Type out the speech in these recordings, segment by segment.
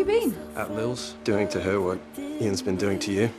been? At Lil's, doing to her what Ian's been doing to you.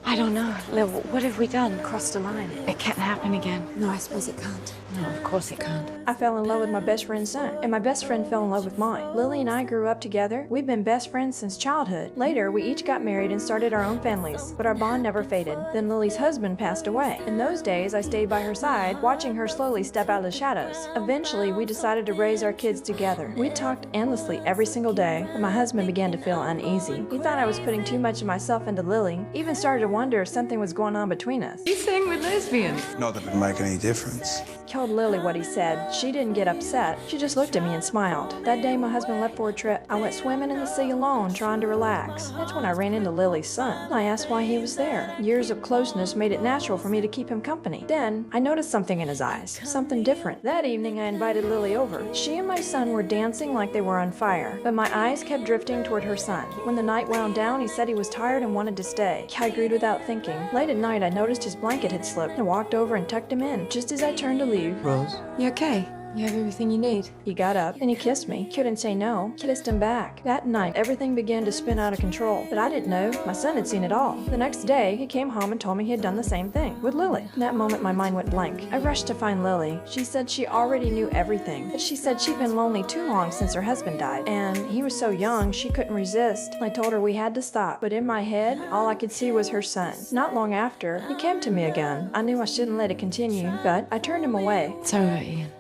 I don't know. Lil, what have we done? Crossed a line. It can't happen again. No, I suppose it can't. No, of course it can't. I fell in love with my best friend's son, and my best friend fell in love with mine. Lily and I grew up together. We've been best friends since childhood. Later, we each got married and started our own families, but our bond never faded. Then Lily's husband passed away. In those days, I stayed by her side, watching her slowly step out of the shadows. Eventually, we decided to raise our kids together. We talked endlessly every single day, but my husband began to feel uneasy. He thought I was putting too much of myself into Lily, even started to wonder if something was going on between us. He's saying we're lesbians. Not that it would make any difference. Told Lily what he said. She didn't get upset. She just looked at me and smiled. That day my husband left for a trip. I went swimming in the sea alone, trying to relax. That's when I ran into Lily's son. I asked why he was there. Years of closeness made it natural for me to keep him company. Then I noticed something in his eyes, something different. That evening I invited Lily over. She and my son were dancing like they were on fire, but my eyes kept drifting toward her son. When the night wound down, he said he was tired and wanted to stay. I agreed without thinking. Late at night I noticed his blanket had slipped. I walked over and tucked him in. Just as I turned to leave, Rose, you okay? You have everything you need. he got up and he kissed me. Couldn't say no. Kissed him back. That night, everything began to spin out of control. But I didn't know. My son had seen it all. The next day, he came home and told me he had done the same thing with Lily. In that moment, my mind went blank. I rushed to find Lily. She said she already knew everything. But she said she'd been lonely too long since her husband died. And he was so young, she couldn't resist. I told her we had to stop. But in my head, all I could see was her son. Not long after, he came to me again. I knew I shouldn't let it continue, but I turned him away. It's all right, Ian.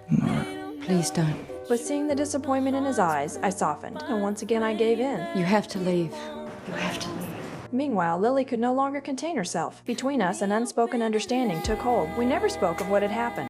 Please don't. But seeing the disappointment in his eyes, I softened. And once again, I gave in. You have to leave. You have to leave. Meanwhile, Lily could no longer contain herself. Between us, an unspoken understanding took hold. We never spoke of what had happened.